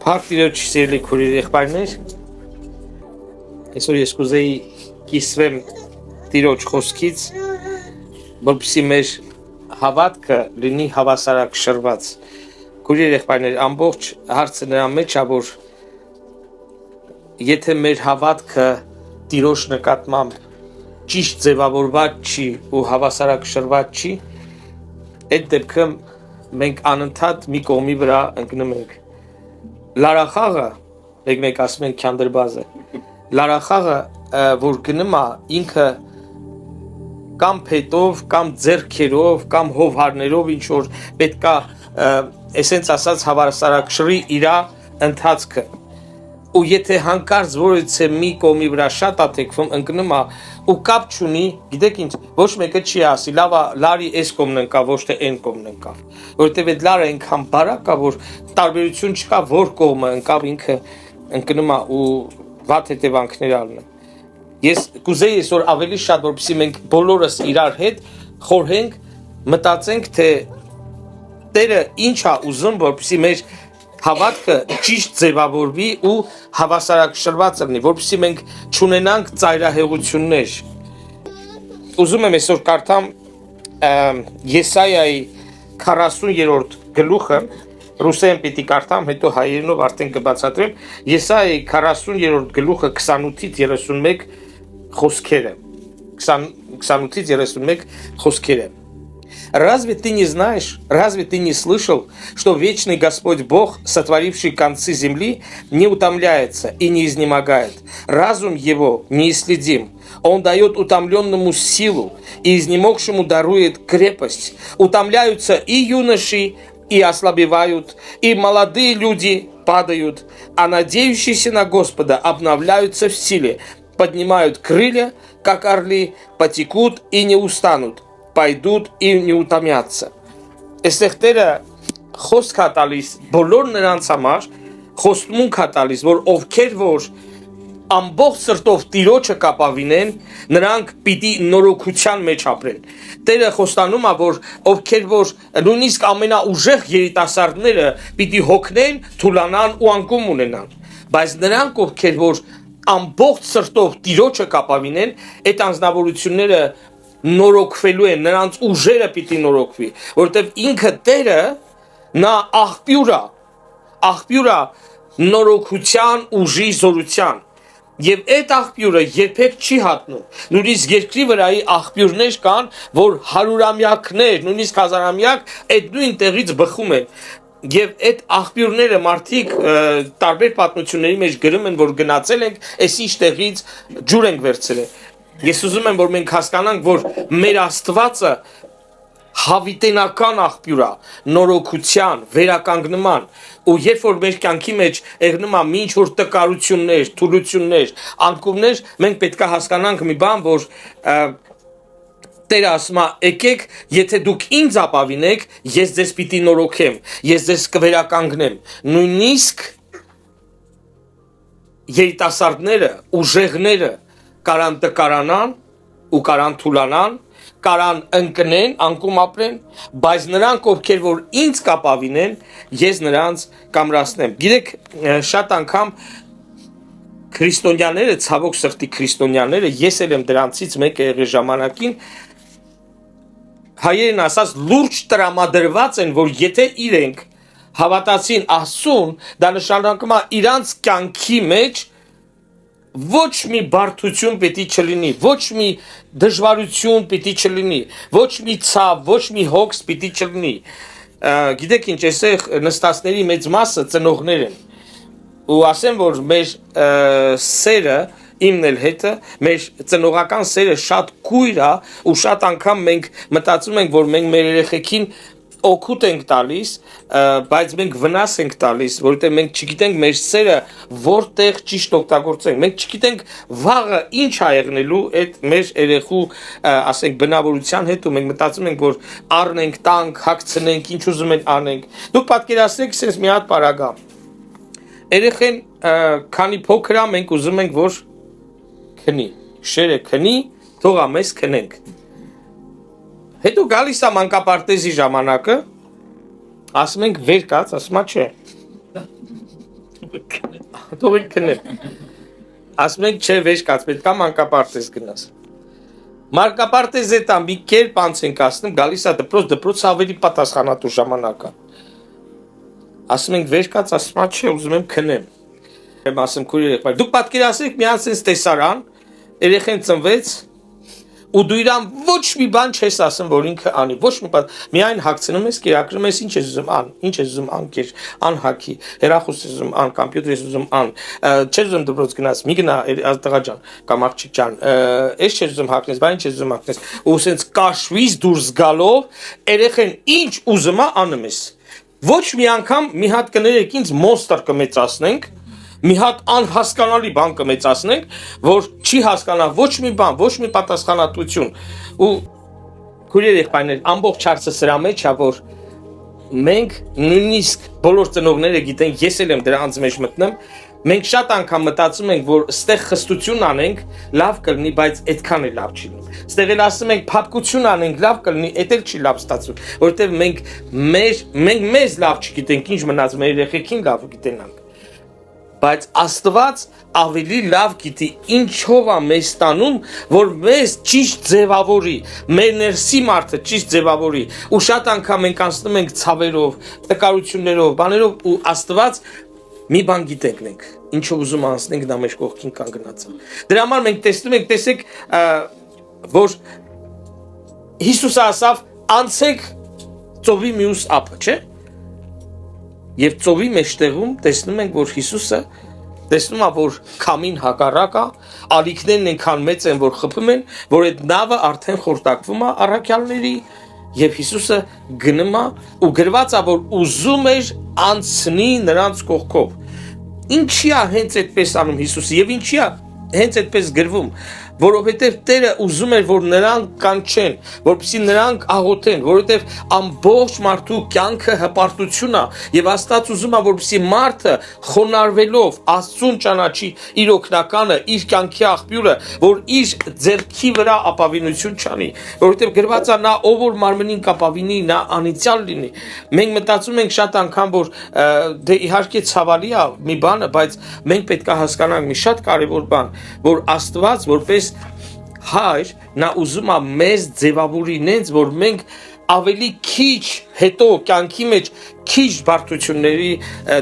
Փառք Տիրոջ սիրելի քույրեր եղբայրներ, այսօր ես կուզեի կիսվեմ Տիրոջ խոսքից, որպեսզի մեր հավատքը լինի հավասարակշռված։ Քույրեր եղբայրներ, ամբողջ հարցը նրա մեջ է, որ եթե մեր հավատքը Տիրոջ նկատմամբ ճիշտ ձևավորված չի ու հավասարակշռված չի, այդ դեպքում մենք անընդհատ մի կողմի վրա ընկնում ենք։ Լարախաղը, մեկ ասում ենք քանդրբազը, լարախաղը, որ գնում է ինքը կամ փետով, կամ ձեռքերով, կամ հովհարներով ինչ որ պետքա էսենց ասած հավասարակշռի իր ընթացքը։ Ու եթե հանկարծ որևէ մի կողմի վրա շատ է թեքվում, ընկնում է ու կապ չունի, գիտեք ինչ, ոչ մեկը չի ասի, լավ է, լարի այս կողմն ընկավ, ոչ թե այն կողմն ընկավ, որովհետև այդ լարը այնքան բարակ է, որ տարբերություն չկա, որ կողմը ընկավ, ինքը ընկնում է ու վատ հետևանքներ առնում։ Ես կուզեի այսօր ավելի շատ, որպեսզի մենք բոլորս իրար հետ խորհենք, մտածենք, թե Տերը ինչ է ուզում, որպեսզի մեր հավատքը ճիշտ ձևավորվի ու հավասարակշռված լինի, որպեսզի մենք չունենանք ծայրահեղություններ։ Ուզում եմ այսօր կարդամ Եսայայի 40-րդ գլուխը, ռուսերեն պիտի կարդամ, հետո հայերենով արդեն կբացատրեմ, Եսայայի 40-րդ գլուխը 28-ից 31 խոսքերը, 28-ից 31 խոսքերը։ Разве ты не знаешь, разве ты не слышал, что вечный Господь Бог, сотворивший концы земли, не утомляется и не изнемогает? Разум его неисследим. Он дает утомленному силу и изнемогшему дарует крепость. Утомляются и юноши, и ослабевают, и молодые люди падают, а надеющиеся на Господа обновляются в силе, поднимают крылья, как орли, потекут и не устанут. Պայդուտ և մի ուտամյացը։ Այստեղ Տերը խոսք է տալիս բոլոր նրանց համար, խոստմունք է տալիս, որ ովքեր որ ամբողջ սրտով Տիրոջը կապավինեն, նրանք պիտի նորոգության մեջ ապրեն։ Տերը խոստանում է, որ ովքեր որ նույնիսկ ամենաուժեղ երիտասարդները պիտի հոգնեն, թուլանան ու անկում ունենան, բայց նրանք ովքեր որ ամբողջ սրտով Տիրոջը կապավինեն, այդ անձնավորությունները նորոգվելու են, նրանց ուժերը պիտի նորոգվի, որտեվ ինքը Տերը նա աղբյուր է նորոգության, ուժի, զորության, եւ այդ աղբյուրը երբեք չի հատնում։ Նույնիսկ երկրի վրայի աղբյուրներ կան, որ հարյուրամյակներ, նույնիսկ հազարամյակ այդ նույն տեղից բխում են։ Եվ այդ աղբյուրները մարդիկ տարբեր պատմությունների մեջ գրում են, որ գնացել ենք, այս ինչ տեղից ջուր ենք վերցրել։ Ես ուզում եմ, որ մենք հասկանանք, որ մեր Աստվածը հավիտենական աղբյուր է, նորոգության, վերականգնման, ու երբ որ մեր կյանքի մեջ եղնում է ինչ որ տկարություններ, թուլություններ, անկումներ, մենք պետք է հասկանանք մի բան, որ Տերը ասում է, եկեք, եթե դուք ինձ ապավինեք, ես ձեզ պիտի նորոգեմ, ես ձեզ կվերականգնեմ։ Նույնիսկ երիտասարդները, ուժեղները կարան տկարանան ու կարան թուլանան, կարան ընկնեն, անկում ապրեն, բայց նրանք ովքեր որ ինձ կապավինեն, ես նրանց կամրացնեմ։ Գիտեք, շատ անգամ քրիստոնյաները, ցավոք սրտի քրիստոնյաները, ես էլ եմ դրանցից մեկը եղել ժամանակին, հայերեն ասած լուրջ տրամադրված են, որ եթե իրենք հավատացին Աստծուն, դա նշանակում է իրանց կյանքի մեջ ոչ մի բարդություն պիտի չլինի, ոչ մի դժվարություն պիտի չլինի, ոչ մի ցավ, ոչ մի հոգս պիտի չլինի։ Գիտեք ինչ, այսեղ նստածների մեծ մասը ծնողներ են։ Ու ասեմ, որ մեր սերը, իմն էլ հետը, մեր ծնողական սերը շատ կույր է, ու շատ անգամ մենք մտածում ենք, որ մենք մեր երեխեքին օգուտ ենք տալիս, բայց մենք վնաս ենք տալիս, որովհետև մենք չգիտենք մեր սերը որտեղ ճիշտ օգտագործենք, մենք չգիտենք վաղը ինչ է եղնելու այդ մեր երեխու, ասենք, բնավորության հետ, ու մենք մտածում ենք, որ առնենք, տանք, հագցնենք, ինչ ուզում են անենք։ Դուք պատկերացրեք, sense մի հատ պարագա։ Երեխեն քանի փոքր է, մենք ուզում ենք, որ քնի, շերը քնի, թող մեզ քնենք։ Հետո գալիս է մանկապարտեզի ժամանակը, ասում ենք վեր կաց, ասում է չէ։ Թողին քնեմ։ Ասում ենք չէ վեճ կաց պետք է մանկապարտեզ գնաս։ Մանկապարտեզ է տան մի կերպ անց ենք ասնում գալիս է դպրոց ավելի պատասխանատու ժամանակ է։ Ասում ենք վեճ կաց ասում չէ ուզում եմ քնեմ։ Եմ ասում քույր երեխա դուք պատկերացրեք մի անցած տեսարան երեխան ծնվեց ու դու իրան ոչ մի բան չես ասում որ ինքը անի ոչ մի բան միայն հագցնում ես կերակրում ես ինչ ես ուզում ան ինչ ես ուզում ան կեր ան հակի հեռախոս ես ուզում ան կոմպյուտեր ես ուզում ան չես ուզում դպրոց գնաս մի գնա տղա ջան կամ աղջիկ ջան ես չես ուզում հագնես բան ինչ ես ուզում հագնես ու սենց կաշվից դուրս գալով երեխան ինչ ուզում է անում ես ոչ մի անգամ մի հատ կներեք ինձ մոնստր կմեծացնենք մի հատ անհասկանալի բան կմեծացնենք, որ չի հասկանա ոչ մի բան, ոչ մի պատասխանատվություն ու քույր երեխաներ ամբողջ հարցը սրա մեջ է, որ մենք նույնիսկ բոլոր ծնողները գիտեն, ես էլ եմ դրանց մեջ մտնում, մենք շատ անգամ մտածում ենք, որ ստեղ խստություն անենք, լավ կլինի, բայց այդքան էլ լավ չի լինում։ Ստեղ էլ ասում ենք փափկություն անենք, լավ կլինի, այդ էլ չի լավ ստացվում, որովհետև մենք մեզ լավ չգիտենք, ինչ մնաց մեր երեխեքին լավ գիտենանք։ Բայց Աստված ավելի լավ գիտի ինչով է մեզ տանում, որ մեզ ճիշտ ձևավորի, մեր ներսի մարդը ճիշտ ձևավորի, ու շատ անգամ մենք անցնում ենք ցավերով, տկարություններով, բաներով ու Աստված մի բան գիտենք մենք, ինչով ուզում անցնենք դա մեր կողքին կանգնած է։ Դրա համար մենք տեսնում ենք, տեսեք, որ Հիսուսը ասավ, անցեք ծովի մյուս ափը, չէ՞։ Եվ ծովի մեջտեղում տեսնում ենք, որ Հիսուսը տեսնում է, որ քամին հակառակ է, ալիքներն այնքան մեծ են, որ խփում են, որ այդ նավը արդեն խորտակվում է առաքյալների, եւ Հիսուսը գնում է ու գրված է, որ ուզում էր անցնի նրանց կողքով։ Ինչի է հենց այդպես անում Հիսուսը եւ ինչի է հենց այդպես գրվում, որովհետև Տերը ուզում էր, որ նրանք կանչեն, որպեսզի նրանք աղոթեն, որովհետև ամբողջ մարդու կյանքը հպարտություն է, եւ Աստված ուզում է, որպեսզի մարդը խոնարհվելով Աստծուն ճանաչի իր օգնականը, իր կյանքի աղբյուրը, որ իր ձեռքի վրա ապավինություն չանի, որովհետև գրված է նա ով որ մարմնին կապավինի, նա անիծյալ լինի։ Մենք մտածում ենք շատ անգամ, որ դե իհարկե ցավալի է մի բանը, բայց մենք պետք է հասկանանք մի շատ կարևոր բան, որ Աստված որպես հայր նա ուզում է մեզ ձևավորի նենց, որ մենք ավելի քիչ հետո կյանքի մեջ քիչ բարդությունների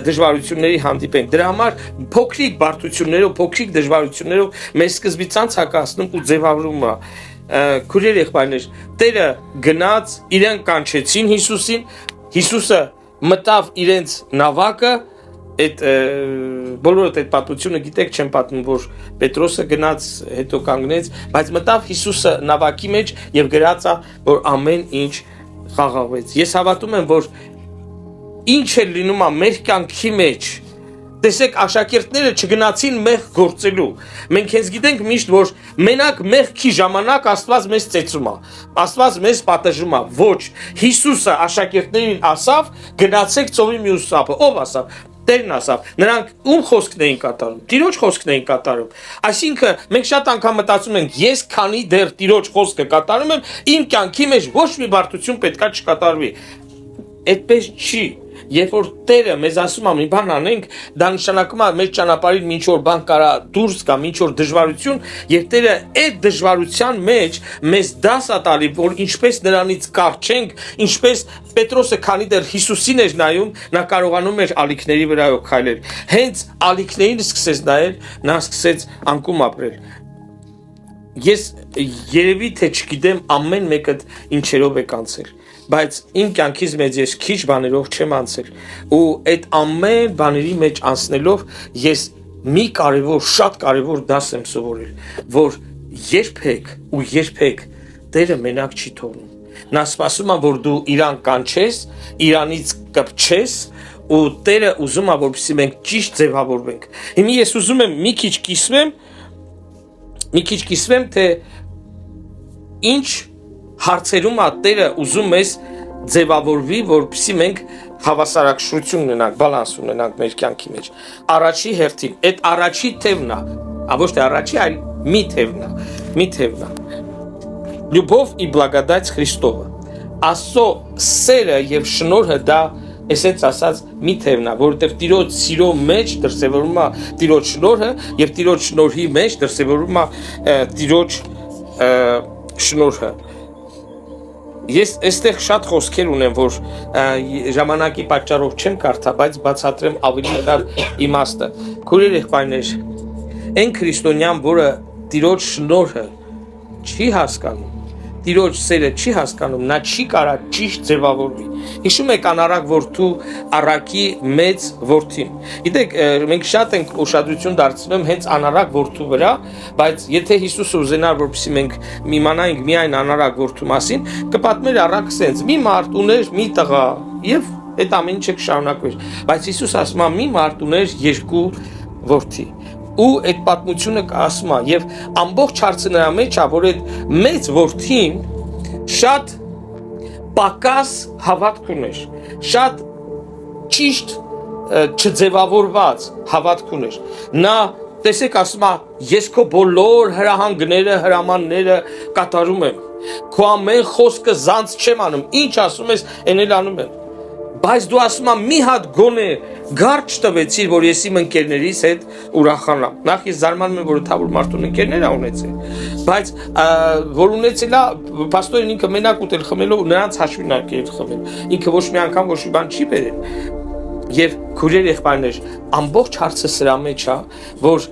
դժվարությունների հանդիպենք։ Դրա համար փոքրիկ բարդություններով, փոքրիկ դժվարություններով մեր սկզբից ցանկացնում ու ձևավորում է։ Քույր եղբայրներ, Տերը գնաց, իրեն կանչեցին Հիսուսին, Հիսուսը մտավ իրենց նավակը, այդ բոլորդ այդ պատմությունը գիտեք չեմ պատմում, որ Պետրոսը գնաց, հետո կանգնեց, բայց մտավ Հիսուսը նավակի մեջ եւ գրած է, որ ամեն ինչ խաղաղվեց։ Ես հավատում եմ, որ ինչ է լինում է մեր կյանքի մեջ, տեսեք աշակերտները չգնացին մեղք գործելու։ Մենք հենց գիտենք միշտ, որ մենակ մեղքի ժամանակ Աստված մեզ ծեծում է, Աստված մեզ պատժում է։ Ոչ, Հիսուսը աշակերտներին ասավ, գնացեք ծովի մյուս ափը։ Ով ասավ։ Տերն ասավ, նրանք ում խոսքն էին կատարում, Տիրոջ խոսքն էին կատարում։ Այսինքն մենք շատ անգամ մտածում ենք, ես քանի դեռ Տիրոջ խոսքը կատարում եմ, իմ կյանքի մեջ ոչ մի բարդություն պետքա չկատարվի։ Այդպես չի։ Երբ որ Տերը մեզ ասում է մի բան անենք, դա նշանակում է մեր ճանապարհին ինչ որ բան կարա դուրս գա, ինչ որ դժվարություն, եւ Տերը այդ դժվարության մեջ մեզ դաս է տալի, որ ինչպես նրանից կարճենք, ինչպես Պետրոսը քանի դեռ Հիսուսին էր նայում, նա կարողանում էր ալիքների վրայով քայլել։ Հենց ալիքներին սկսեց նայել, նա սկսեց անկում ապրել։ Ես երևի թե չգիտեմ ամեն մեկը ինչերով է կանցել, բայց իմ կյանքից մեծ ես քիչ բաներով չեմ անցել ու այդ ամեն բաների մեջ անցնելով ես մի կարևոր, շատ կարևոր դաս եմ սովորել, որ երբեք ու երբեք Տերը մենակ չի թողնում։ Նա սպասում է, որ դու իրան կանչես, իրանից կպչես ու Տերը ուզում է, որպեսզի մենք ճիշտ ձևավորվենք։ Հիմա ես ուզում եմ մի քիչ կիսվեմ, թե ինչ հարցերում է Տերը ուզում ես ձևավորվի, որպեսզի մենք հավասարակշռություն ունենանք, բալանս ունենանք մեր կյանքի մեջ։ Առաջի հերթին, այդ առաջի թևն է, ոչ թե առաջի, այլ մի թևն է։ Любовь и благодать Христова. Աստծո սերը եւ շնորհը դա Էսենց ասած մի թևն է, որովհետև Տիրոջ սիրո մեջ դրսևորվում է Տիրոջ շնորհը եւ Տիրոջ շնորհի մեջ դրսևորվում է Տիրոջ շնորհը։ Ես այստեղ շատ խոսքեր ունեմ, որ ժամանակի պատճառով չեմ կարդա, բայց բացատրեմ ավելի լավ իմաստը։ Քույրեր եղբայրներ, այն քրիստոնյան, որը Տիրոջ շնորհը չի հասկանում, Տիրոջ սերը չի հասկանում, նա չի կարա ճիշտ ձևավորվի։ Հիշում եք անառակ որդու առակի մեծ որդին։ Գիտեք, մենք շատ ենք ուշադրություն դարձնում հենց անառակ որդու վրա, բայց եթե Հիսուսը ուզենար, որպեսզի մենք իմանայինք միայն անառակ որդու մասին, կպատմեր առակ սենց. մի մարդ ուներ մի տղա եւ այդ ամեն ինչը կշարունակվեր։ Բայց Հիսուս ասում է մի մարդ ուներ երկու որդի։ Ու այդ պատմությունը ասում է եւ ամբողջ հարցը նրա մեջ է, որ այդ մեծ որդին շատ պակաս հավատք ուներ, շատ ճիշտ չձևավորված հավատք ուներ։ Նա տեսեք ասում է, ես քո բոլոր հրահանգները, հրամանները կատարում եմ, քո ամեն խոսքը զանց չեմ անում, ինչ ասում ես, այն էլ անում եմ։ Բայց դու ասում ես մի հատ գոնե գարչ տվեցիր, որ ես իմ ընկերներիս հետ ուրախանամ։ Նախ ես զարմանում եմ, որ թավոր մարդուն ընկերներ ա ունեցել, բայց որ ունեցել է, պաստորին ինքը մենակ ուտել խմելով նրանց հաշվին արկել խմել։ Ինքը ոչ մի անգամ ոչ մի բան չի բերել։ Եվ քույրեր եղբայրներ, ամբողջ հարցը սրա մեջ է, որ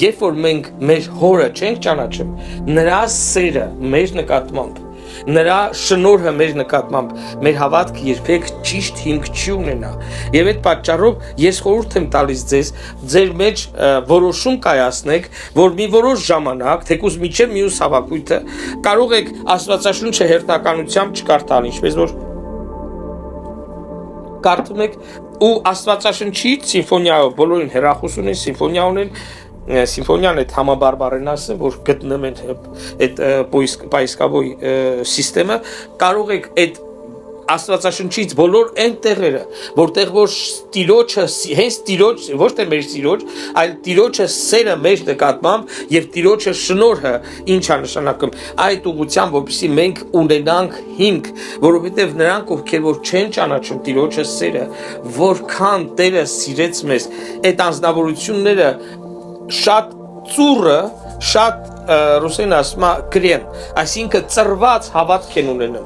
երբ որ մենք մեր հորը չենք ճանաչում, նրա սերը մեր նկատմամբ, նրա շնորհը մեր նկատմամբ, մեր հավատքը երբեք ճիշտ հիմք չի ունենա։ Եվ այդ պատճառով ես խորհուրդ եմ տալիս ձեզ, ձեր մեջ որոշում կայացնեք, որ մի որոշ ժամանակ, թեկուզ մինչև մյուս հավաքույթը, կարող եք Աստվածաշունչը հերթականությամբ չկարդալ, ինչպես որ կարդում եք ու Աստվածաշնչից սիմֆոնիայով բոլորին հեռախոս ունեն, սիմֆոնիա ունեն, սիմֆոնիան այդ համաբարբարեն ասեմ, որ գտնում են այդ պայսկավոյ սիստեմը, կարող եք այդ Աստվածաշնչից բոլոր այն տեղերը, որտեղ որ Տիրոջը, հենց Տիրոջ, ոչ թե մեր Տիրոջ, այլ Տիրոջը սերը մեր նկատմամբ եւ Տիրոջը շնորհը ինչ է նշանակում, այդ ուղղությամբ, որպեսզի մենք ունենանք հիմք, որովհետեւ նրանք, ովքեր որ չեն ճանաչում Տիրոջը սերը, որքան Տերը սիրեց մեզ, այդ անձնավորությունները շատ ծուռը, շատ ռուսերեն ասում է կրեն, այսինքն ծրված հավատք են ունենում,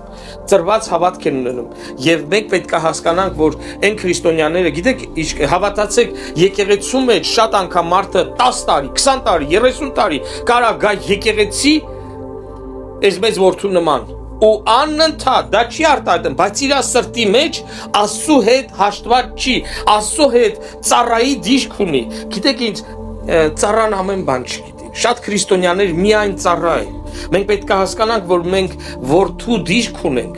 ծրված հավատք են ունենում, եւ մենք պետք է հասկանանք, որ այն քրիստոնյաները, գիտեք, հավատացեք, եկեղեցու մեջ շատ անգամ մարդը 10 տարի, 20 տարի, 30 տարի կարա գա եկեղեցի այս մեծ որդու նման, ու անընդհատ դա չի արտահայտում, բայց իր սրտի մեջ Աստծո հետ հաշտված չի, Աստծո հետ ծառայի դիրք ունի, գիտեք ինչ, ծառան ամեն բան չգիտի։ Շատ քրիստոնյաներ միայն ծառա են։ Մենք պետք է հասկանանք, որ մենք որդու դիրք ունենք։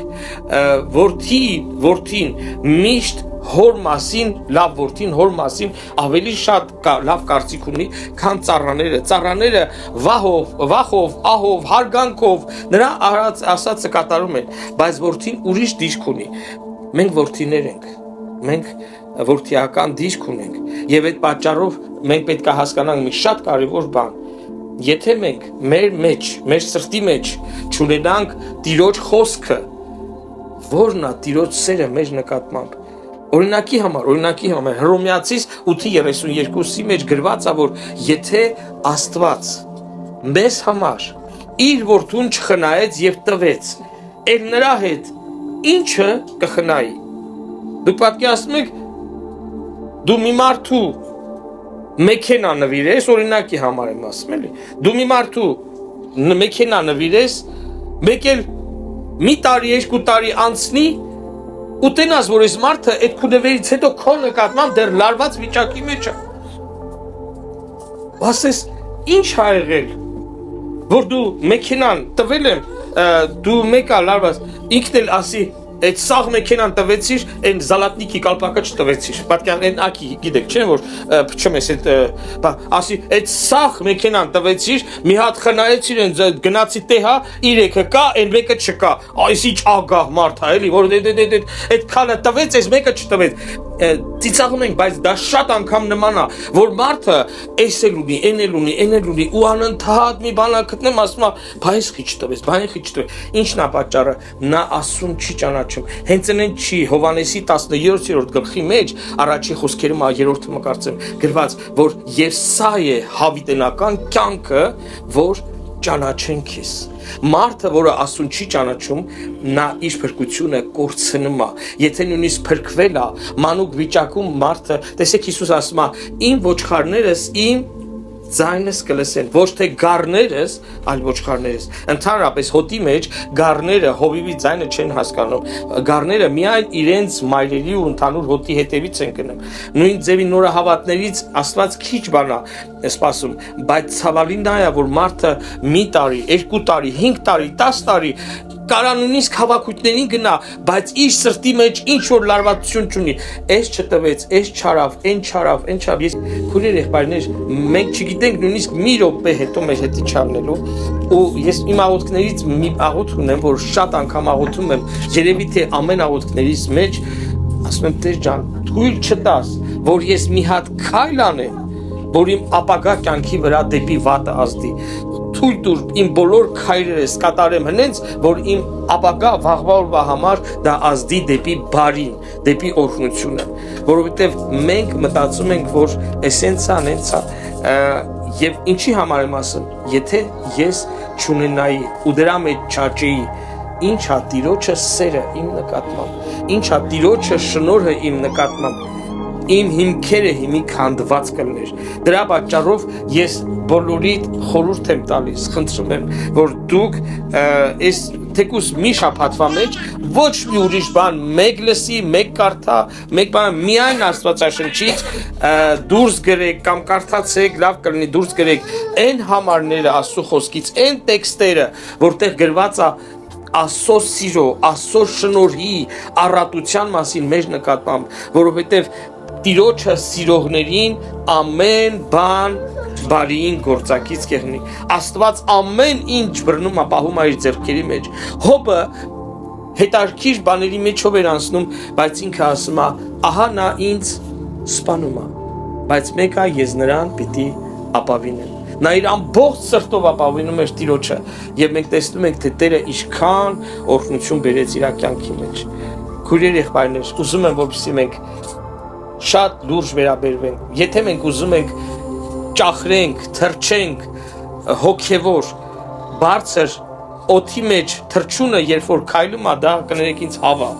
Որդին միշտ հոր մասին, լավ որդին հոր մասին ավելի շատ լավ կարծիք ունի, քան ծառաները։ Ծառաները վախով, ահով, հարգանքով նրա ասածը կատարում են, բայց որդին ուրիշ դիրք ունի։ Մենք որդիներ ենք։ Մենք որդիական դիրք ունենք եւ այդ պատճառով մենք պետք է հասկանանք մի շատ կարեւոր բան։ Եթե մենք մեր մեջ, մեր սրտի մեջ չունենանք Տիրոջ խոսքը, որն է Տիրոջ սերը մեր նկատմամբ։ Օրինակի համար Հռոմեացիս 8:32-ի մեջ գրված է, որ եթե Աստված մեզ համար իր որդուն չխնայեց եւ տվեց, այլ նրա հետ ինչը կխնայի։ Դուք պատկերացնում եք, դու մի մարդու մեքենա նվիրես, օրինակի համար եմ ասում, էլի։ Դու մի մարդու մեքենա նվիրես, մեկ էլ մի տարի, 2 տարի անցնի, ու տենաս, որ այս մարդը այդ քո նվերից հետո քո նկատմամբ դեռ լարված վիճակի մեջ է։ Ասես, ինչ ա եղել, որ դու մեքենան տվել եմ, դու մեկա լարված, ինքն էլ ասի, այդ սաղ մեքենան տվեցիր, այն զալատնիկի կալպակը չտվեցիր։ Պատկան այն ակի, գիտեք, չէ՞ որ փչում ես այդ, ասի, այդ սաղ մեքենան տվեցիր, մի հատ խնայեցիր, այն գնացի տեհա, 3-ը կա, այն մեկը չկա։ Այս ինչ ագահ մարդ է, էլի, որ այդ քանը տվեց, այս մեկը չտվեց։ Ծիծաղում ենք, բայց դա շատ անգամ նման է, որ մարդը էս էլ ունի, այն էլ ունի, ու անընդհատ մի բան գտնեմ, ասում է, բայս խիչ տվեց, ինչն է պատճառը, նա Աստծուն չի ճանաչում։ ճանաչում։ Հենց այնն չի Հովանեսի 17-րդ գլխի մեջ առաջի խոսքերում 3-րդը մկարծեմ գրված, որ եւ սա է հավիտենական կյանքը, որ ճանաչեն քեզ։ Մարդը, որը Աստծուն չի ճանաչում, նա իր փրկությունը կորցնում է։ Եթե նույնիսկ փրկվել է, մանուկ վիճակում մարդը, տեսեք Հիսուս ասում է, իմ ոչխարներս իմ ձայնս կլսեն, ոչ թե գառներս, այլ ոչխարներս։ Ընդհանրապես հոտի մեջ գառները հովիվի ձայնը չեն հասկանում։ Գառները միայն իրենց մայրերի ու ընդհանուր հոտի հետևից են գնում։ Նույն ձևի նորահավատներից Աստված քիչ բան է սպասում, բայց ցավալին նա է, որ մարդը մի տարի, 2 տարի, 5 տարի, 10 տարի կարա նույնիսկ հավաքույթներին գնա, բայց իր սրտի մեջ ինչ որ լարվածություն չունի։ Էս չտվեց, էս չարավ, այն չարավ, այն չավ։ Ես քույրեր եղբայրներ, մենք չգիտենք նույնիսկ մի րոպե հետո մեր հետի չառնելու, ու ես իմ աղոթքներից մի աղոթք ունեմ, որ շատ անգամ աղոթում եմ, երևի թե ամեն աղոթքներից մեջ ասում եմ Տեր ջան, թույլ չտաս, որ ես մի հատ քայլ անեմ, որ իմ ապագա կյանքի վրա դեպի վատը ազդի։ Թույլ տուր իմ բոլոր քայլերս կատարեմ հենց, որ իմ ապագա վաղվա օրվա համար դա ազդի դեպի բարին, դեպի օրհնությունը, որովհետև մենք մտածում ենք, որ էսենցան ենցա, եւ ինչի համար եմ ասում, եթե ես չունենայի ու դրա մեջ չաճեի, ինչա Տիրոջը սերը իմ նկատմամբ, ինչա Տիրոջը շնորհը իմ նկատմամբ, իմ հիմքերը հիմի քանդված կլներ։ Դրա պատճառով ես բոլորիդ խորհուրդ եմ տալիս, խնդրում եմ, որ դուք այս թեկուս մի շաբաթվա մեջ ոչ մի ուրիշ բան, մեկ լսի, մեկ կարդա, մեկ բան միայն Աստվածաշնչից դուրս գրեք կամ կարդացեք, լավ կլինի դուրս գրեք այն համարները Աստծո խոսքից, այն տեքստերը, որտեղ գրված է Աստծո սիրո, Աստծո շնորհի, առատության մասին մեր նկատմամբ, որովհետև Տիրոջը սիրողներին ամեն բան բարիին գործակից կեղնի։ Աստված ամեն ինչ բռնում է պահում իր ձեռքերի մեջ։ Հոբը հետարքիր բաների մեջով էր անցնում, բայց ինքը ասում է, ահա նա ինձ սպանում է, բայց մեկը ես նրան պիտի ապավինեմ։ Նա իր ամբողջ սրտով ապավինում էր Տիրոջը, եւ մենք տեսնում ենք, թե Տերը ինչքան օրհնություն բերեց իր կյանքի մեջ։ Քույրեր եղբայրներ, ուզում եմ, որպեսզի մենք շատ լուրջ վերաբերվենք։ Եթե մենք ուզում ենք ճախրենք, թրջենք հոգևոր բարձր օդի մեջ թրջունը, երբ որ քայլում է, դա կներեք ինձ հավա,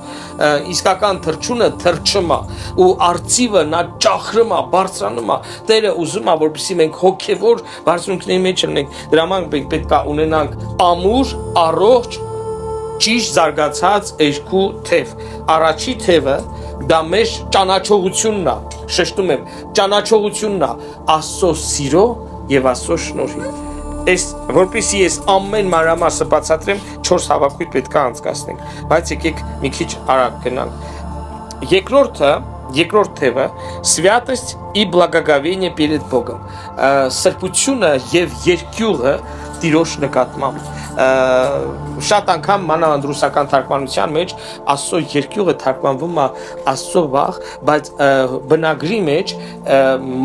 իսկական թրջունը թրջում է ու արծիվը նա ճախրում է, բարձրանում է։ Տերը ուզում է, որպեսզի մենք հոգևոր բարձունքների մեջ լինենք։ Դրա համար մենք պետք է ունենանք ամուր, առողջ, ճիշտ զարգացած երկու թև։ Առաջի թևը դա մեր ճանաչողությունն է, շեշտում եմ, ճանաչողությունն է Աստծո սիրո եւ Աստծո շնորհի։ Այս որպեսզի ես ամեն մանրամասը բացատրեմ, 4 հավաքույթ պետք է անցկացնենք, բայց եկեք մի քիչ արագ գնանք։ Երկրորդ թևը святость и благоговение перед Богом։ Սրբությունը եւ երկյուղը Տիրոջ նկատմամբ։ Շատ անգամ մանավանդ ռուսական թարգմանության մեջ Աստծո երկյուղը թարգմանվում է Աստծո վաղ, բայց բնագրի մեջ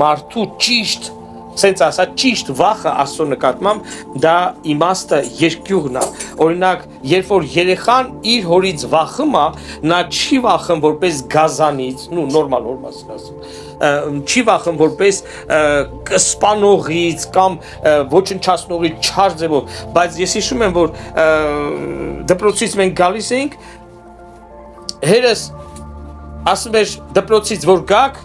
մարդու ճիշտ, սենց ասած ճիշտ վախը Աստծո նկատմամբ դա իմաստը երկյուղն է։ Օրինակ, երբ որ երեխան իր հորից վախում է, նա չի վախում որպես գազանից, նորմալ ասում, չի վախում որպես սպանողից կամ ոչնչացնողից չար ձևով, բայց ես հիշում եմ, որ դպրոցից մենք գալիս էինք, հերս ասում էր դպրոցից որ գաք,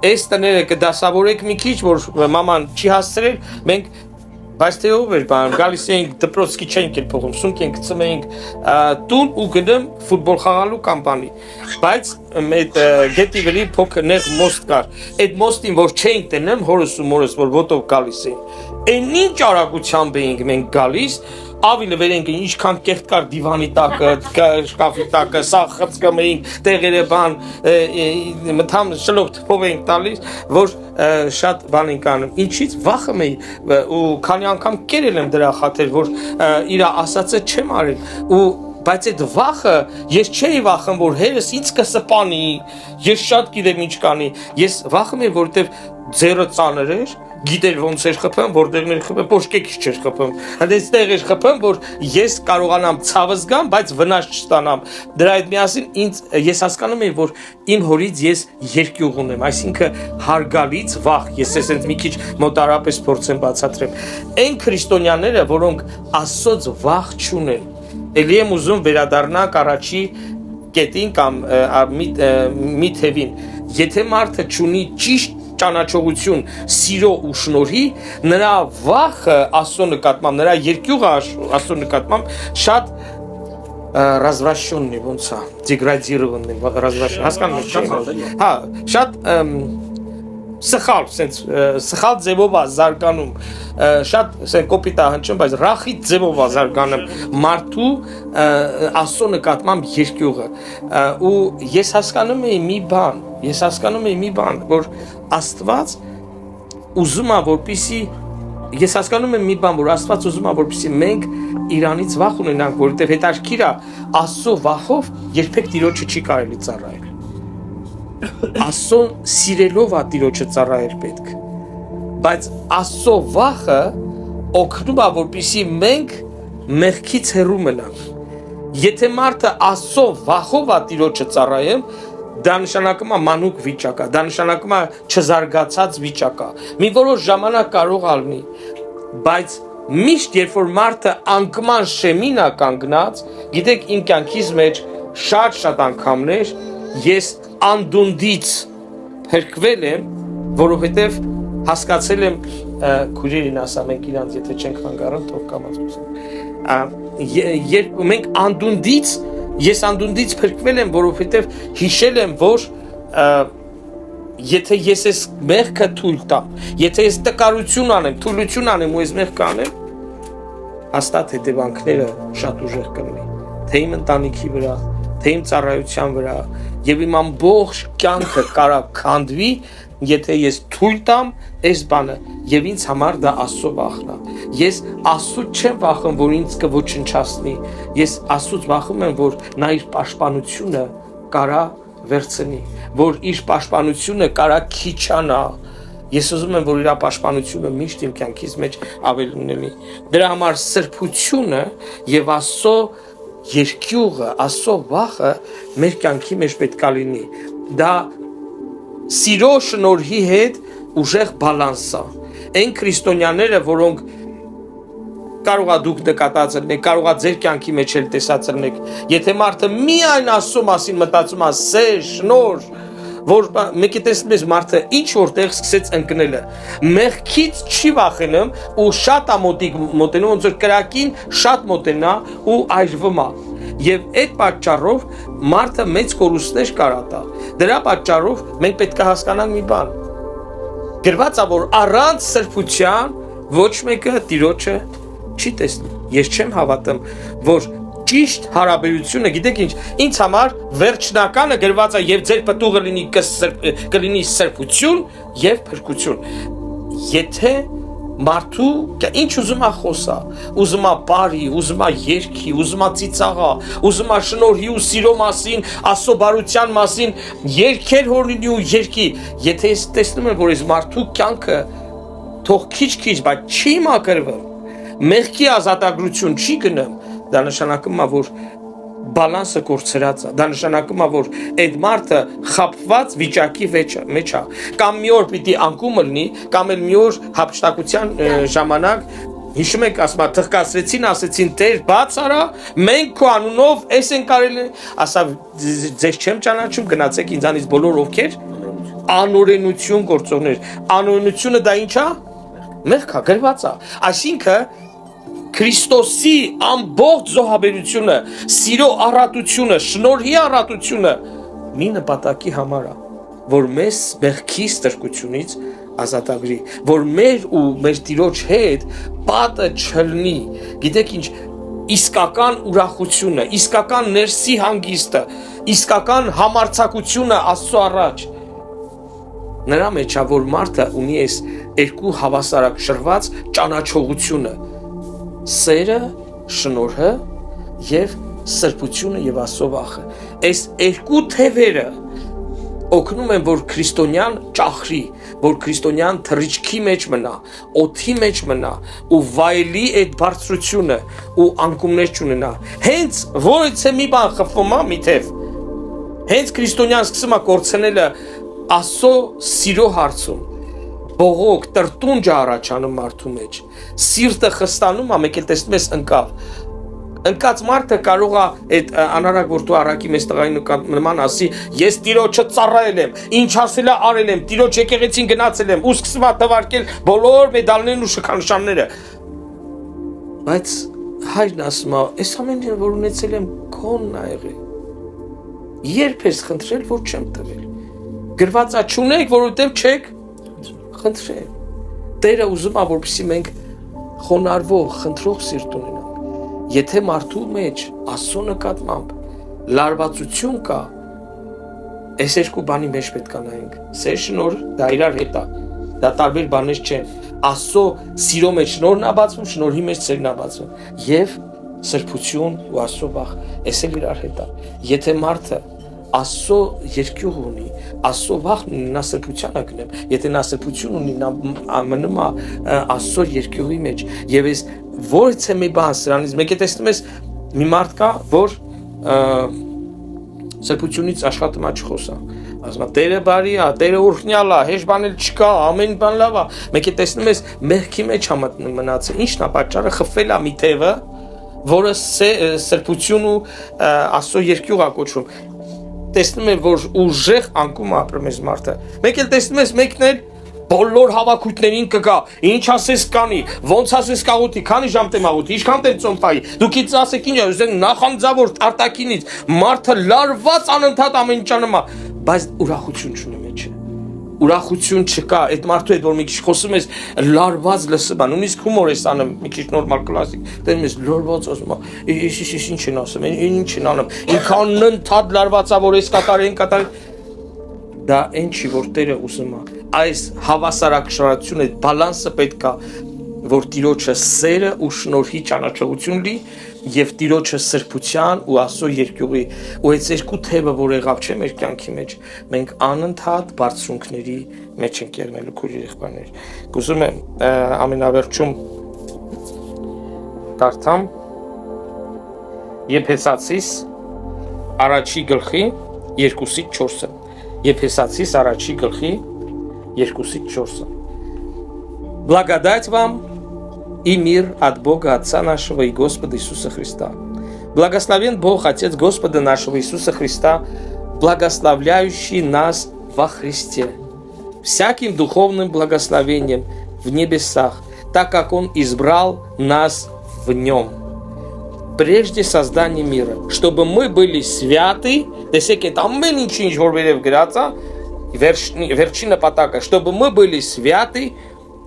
այս տները կդասավորեք մի քիչ, որ մաման չի հասցրել, մենք բայց թե ով էր բան, գալիս էինք դպրոցքի չենք էլ փողում, սունկ ենք ծմեինք տուն ու գնում ֆուտբոլ խաղալու կամ բանի, բայց այդ գետի վրի փոքր նեղ մոստ կար, այդ մոստին որ չէինք տնում հորս ու մորս, որ ոտով գալիս էին, այն ինչ արագությամբ էինք մենք գալիս, ավելի վերենք ինչքան կեղտ կար դիվանի տակը, շկաֆի տակը, սա խցկում էինք, տեղերը բան, մթամ շլոք թփով էինք տալիս, որ շատ բան ենք անում։ Ինչից վախում էի ու քանի անգամ կերել եմ դրա խաթեր, որ իր ասածը չեմ արել ու բայց այդ վախը ես չէի վախում, որ հերս ինձ կսպանի, ես շատ գիտեմ ինչ կանի, ես վախում եմ, որովհետև ձեռը ծանր էր, գիտեր ոնց էր խփում, որտեղներ խփում, պոշկեքից չէր խփում։ Այդտեղ էր խփում, որ ես կարողանամ ցավը զգամ, բայց վնաս չստանամ։ Դրա հետ միասին ես հասկանում եմ, որ իմ հորից ես երկյուղ ունեմ, այսինքն հարգալից վախ, ես այսպես մի քիչ մոտարապես փորձեմ բացատրեմ։ Այն քրիստոնյաները, որոնք Աստծոց վախ չունեն, ելի եմ ուզում վերադառնալ առաջի կետին կամ մի թևին։ Եթե մարդը չունի ճիշտ ճանաչողություն, սիրո ու շնորհի, նրա վախը Աստծո նկատմամբ, նրա երկյուղը Աստծո նկատմամբ շատ развращенный, ոնց է, դեգրադիրованный, հասկանում եք, հա, շատ սխալ, սխալ ձևով է զարգանում, շատ կոպիտ է հնչում, բայց ռախիտ ձևով է զարգանում մարդու Աստծո նկատմամբ երկյուղը։ Ու ես հասկանում եմ մի բան, որ Աստված ուզում է, որպեսզի մենք Իրանից վախ ունենանք, որովհետև հետաքրքիր է, Աստծո վախով երբեք Տիրոջը չի կարելի ծառայել։ Աստծո սիրելով է Տիրոջը ծառայել պետք, բայց Աստծո վախը օգնում է, որպեսզի մենք մեղքից հեռու մնանք։ Եթե մարդը Աստծո վախով է Տիրոջը ծառայում, դա նշանակում է մանուկ վիճակ, դա նշանակում է չզարգացած վիճակ։ Մի որոշ ժամանակ կարող է լինի, բայց միշտ երբ որ մարդը անկման շեմին է կանգնած, գիտեք, իմ կյանքից մեջ շատ անգամներ ես անդունդից փրկվել եմ, որովհետև հասկացել եմ, քույրերին ասա, մենք իրանց եթե չենք հանգարան, թող կամացուցեն։ Երբ մենք ես անդունդից փրկվել եմ, որովհետև հիշել եմ, որ եթե ես այս մեղքը թույլ տամ, եթե ես տկարություն անեմ, թուլություն անեմ ու այս մեղքը անեմ, հաստատ հետևանքները շատ ուժեղ կլինի, թե իմ ընտանիքի վրա, թե իմ ծառայության վրա, եւ իմ ամբողջ կյանքը կարող քանդվի, եթե ես թույլ տամ այս բանը, եւ ինձ համար դա Աստծո վախն է։ Ես Աստծուց չեմ վախում, որ ինձ կոչնչացնի, ես Աստծուց վախում եմ, որ նա իր պաշտպանությունը կարա վերցնի, որ իր պաշտպանությունը կարա քիչանա։ Ես ուզում եմ, որ իր պաշտպանությունը միշտ իմ կյանքից մեջ ավելի ունենի։ Դրա համար սրբությունը եւ Աստծո երկյուղը, Աստծո վախը մեր կյանքի մեջ պետք է լինի։ Դա սիրո շնորհի հետ ուժեղ բալանս է։ Այն քրիստոնյաները, որոնք կարող է դուք նկատած եք, կարող է ձեր կյանքի մեջ էլ տեսած եք, եթե մարդը միայն Աստծո մասին մտածում է, սեր, շնորհ, որ մեկի տեսնում ես մարդը ինչ որտեղ սկսեց ընկնելը, մեղքից չի վախենում ու շատ է մոտենում, ոնց որ կրակին շատ մոտենա ու այրվում է։ Եվ այդ պատճառով մարդը մեծ կորուստներ կարա տա։ Դրա պատճառով մենք պետք է հասկանանք մի բան։ Գրված է, որ առանց սրբության ոչ մեկը Տիրոջը չի տեսնի։ Ես չեմ հավատում, որ ճիշտ հարաբերությունը, գիտեք ինչ, ինձ համար վերջնականը գրված է եւ ձեր պտուղը կլինի սրբություն եւ փրկություն։ Եթե մարդու ինչ ուզում է խոսա, ուզում է բարի, ուզում է երգի, ուզում է ծիծաղա, ուզում է շնորհի ու սիրո մասին, Աստծո բարության մասին երգեր հորինի ու երգի, եթե ես տեսնում եմ, որ այս մարդու կյանքը թող քիչ, բայց չի մաքրվում, մեղքի ազատագրություն չի գնում, դա նշանակում է, որ բալանսը կորցրած է, դա նշանակում է, որ այդ մարդը խաբված վիճակի մեջ է, կամ մի օր պիտի անկումը լինի, կամ էլ մի օր հափշտակության ժամանակ, հիշում եք, ասում է, թղկացրեցին, ասեցին, Տեր, բաց արա, մենք քո անունով էս ենք արել, ասա, ձեզ չեմ ճանաչում, գնացեք ինձանից բոլոր ովքեր անօրենություն գործողներ, անօրենությունը դա ինչ է, մեղք է, գրված է, այսինքն Քրիստոսի ամբողջ զոհաբերությունը, սիրո առատությունը, շնորհի առատությունը մի նպատակի համար է, որ մեզ մեղքի ստրկությունից ազատագրի, որ մեր ու մեր Տիրոջ հետ պատը չլինի, գիտեք ինչ, իսկական ուրախությունը, իսկական ներսի հանգիստը, իսկական համարձակությունը Աստծո առաջ, նրա մեջ է, որ մարդը ունի այս երկու հավասարակշռված ճանաչողությունը, սերը, շնորհը եւ սրբությունը եւ Աստծո վախը։ Այս երկու թևերը օգնում են, որ քրիստոնյան ճախրի, որ քրիստոնյան թռիչքի մեջ մնա, օդի մեջ մնա ու վայելի այդ բարձրությունը ու անկումներ չունենա։ Հենց որից է մի բան խփվում է մի թև։ Հենց քրիստոնյան սկսում է կորցնելը Աստծո սիրո հարցում։ Բողոք, տրտունջ առաջանում մարդու մեջ։ Սիրտը խստանում է, մեկ էլ տեսնում ես ընկած մարդը կարող է այդ անարակ որ դու առակի մեծ տղային նման ասի, ես Տիրոջը ծառայել եմ, ինչ ասել է արել եմ, Տիրոջ եկեղեցին գնացել եմ, ու սկսում է թվարկել բոլոր մեդալներն ու շքանշանները։ Բայց հայրն ասում է, այս ամենը որ ունեցել եմ քոնն ա եղել։ Երբ ես խնդրել, որ չեմ տվել։ Գրված է չունեք, որովհետև չեք խնդրել։ Տերը ուզում է, որպեսզի մենք խոնարհվող, խնդրող սիրտ ունենանք։ Եթե մարդու մեջ Աստծո նկատմամբ լարվածություն կա, այս երկու բանի մեջ պետք է նայենք։ Սեր շնոր դա իրար հետ է։ Դա տարբեր բաներ չեն։ Աստծո սիրո մեջ շնորհն է բացվում, շնորհի մեջ սերն է բացվում։ Եվ սրբություն ու Աստծո վախ, այս էլ իրար հետ է։ Եթե մարդը Աստծո երկյուղ ունի, Աստծո վախն ունի, նա սրբության է գնում։ Եթե նա սրբություն ունի, նա մնում է Աստծո երկյուղի մեջ։ Եվ այս որից է մի բան սրանից, մեկ է տեսնում ես մի մարդ կա, որ սրբությունից աշխատում է չխոսա։ Ասում է Տերը բարի է, Տերը օրհնյալ է, հեշտ բան էլ չկա, ամեն բան լավ է։ Մեկ է տեսնում ես մեղքի մեջ է մնացել։ Ի՞նչն է պատճառը, խփվել է մի թևը, որը սրբություն ու Աստծո երկյուղ է կոչվում։ Տեսնում եմ, որ ուժեղ անկում ապրում ես մարդը։ Մեկ էլ տեսնում ես մեկն էլ բոլոր հավաքույթներին կգա, ինչ ասես կանի, ոնց ասես կաղուտի, քանի ժամ տեմ աղուտի, ինչքան տեմ ծոմփայի, դուք ինձ ասեք ինչ է, նախանձավոր արտակինից, մարդը լարված անընդհատ ամեն ինչ անում է, բայց ուրախություն չունի մեջը։ Ուրախություն չկա, այդ մարդու հետ որ մի քիչ խոսում ես, լարված լսում է, նույնիսկ հումոր ես անում, մի քիչ նորմալ կլասիկ, դեռ ես լարված ասում է, ինչ են ասում, ինչ են անում, ինքան ընդհատ լարվածա որ ես կատարեն, դա այն չի, որ Տերը ուզում է, այս հավասարակշռությունը, այդ բալանսը պետք է, որ Տիրոջը սերը ու շնորհի ճանաչողություն լի եւ Տիրոջը սրբության ու Աստծո երկյուղի ու այս երկու թևը որ եղավ չէ մեր կյանքի մեջ մենք անընդհատ բարձունքների մեջ ենք եղնելու քույր եղբայրներ կուզում եմ ամենավերջում դարձամ Եփեսացիս առաջի գլխի 2-ից 4-ը Եփեսացիս առաջի грехи 2-ից 4. Благодать вам и мир от Бога Отца нашего и Господа Иисуса Христа. Благословен Бог Отец Господа нашего Иисуса Христа, благословляющий нас во Христе, всяким духовным благословением в небесах, так как Он избрал нас в Нем. Прежде создания мира, чтобы мы были святы, чтобы мы были святы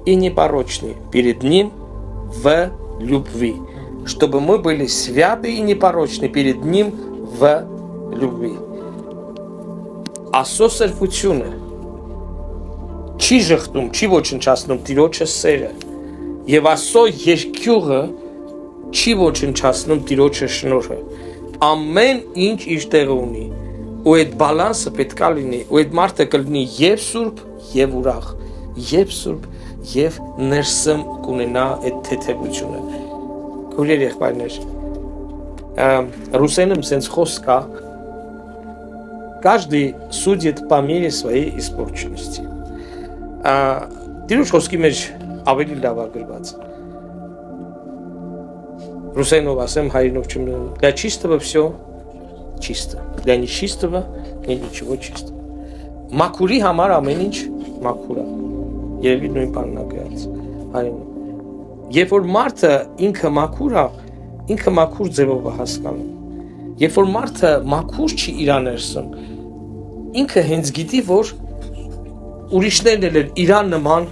и непорочны перед Ним в любви. Чтобы мы были святы и непорочны перед Ним в любви. Աստծո սրբությունը չի ժխտում, չի ոչնչացնում Տիրոջը սերը եւ Աստծո երկյուղը չի ոչնչացնում Տիրոջը շնորհը ամեն ինչ իր տեղը ունի ու այդ բալանսը պետք է լինի ու այդ մարդը կլինի եւ սուրբ եւ ուրախ եւ սուրբ եւ ներսում կունենա այդ թեթևությունը քույրեր եղբայրներ ռուսերենում sense խոսք կա Каждый судит по мере своей испорченности. Տիրոջ խոսքի մեջ ավելի լավ է գրված. Ռուսերենով ասեմ, հայերենով չեմ Для чистого все чисто. Для нечистого нет ничего чисто. Մաքուրի համար ամեն ինչ մաքուր է. Երևի նույն բանն է գրած հայերենով. Երբ որ մարդը ինքը մաքուր է, ինքը մաքուր ձևով է հասկանում. Երբ որ մարդը մաքուր չի իր ներսում, ինքը հենց գիտի, որ ուրիշներն էլ իրան նման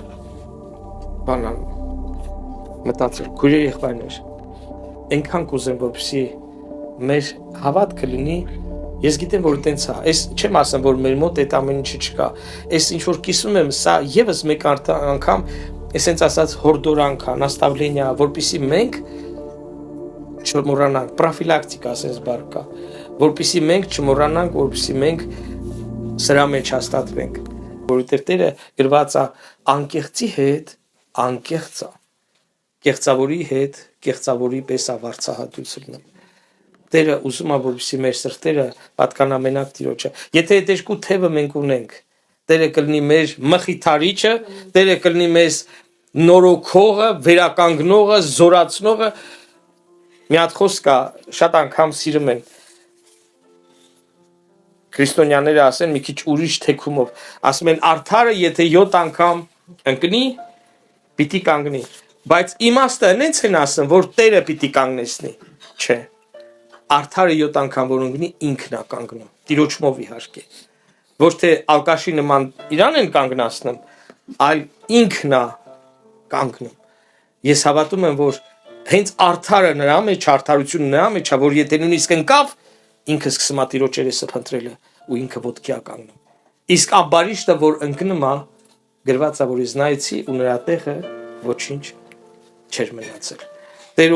բանան մտածել, քույրեր եղբայրներ, այնքան կուզեմ, որպեսզի մեր հավատքը լինի, ես գիտեմ, որ տենց է, ես չեմ ասում, որ մեր մոտ այդ ամեն ինչը չկա, ես ինչ որ կիսում եմ, սա եւս մեկ անգամ, ես հենց ասած հորդորանք է, նաստավլենիա, որպեսզի մենք չմոռանանք, պրոֆիլակտիկա ասես բառ կա, որպեսզի մենք չմոռանանք, որպեսզի մենք սրա մեջ հաստատվենք, որովհետև Տերը գրված է անկեղծի հետ անկեղծ է, կեղծավորի հետ կեղծավորի պես է վարձահատությունը։ Տերը ուզում է, որպեսզի մեր սրտերը պատկանա մենակ Տիրոջը։ Եթե այդ երկու թևը մենք ունենք, Տերը կլինի մեր մխիթարիչը, Տերը կլինի մեզ նորոգողը, վերականգնողը, զորացնողը։ Մի հատ խոսք կա, շատ անգամ սիրում են քրիստոնյաները ասեն մի քիչ ուրիշ թեքումով, ասում են արդարը եթե 7 անգամ ընկնի, պիտի կանգնի, բայց իմաստը հենց են ասում, որ Տերը պիտի կանգնեցնի, չէ, արդարը 7 անգամ որ ընկնի ինքն է կանգնում, Տիրոջմով իհարկե, ոչ թե ալկաշի նման իրան են կանգնացնում, այլ ինքն է կանգնում։ Ես հավատում եմ, որ հենց արդարը նրա մեջ, արդարությունը նրա մեջ է, որ եթե նույնիսկ ընկավ, ինքը սկսում է Տիրոջ երեսը փնտրելը ու ինքը ոտքի է կանգնում։ Իսկ ամբարիշտը, որ ընկնում է, գրված է, որ ես նայեցի ու նրա տեղը ոչինչ չէր մնացել։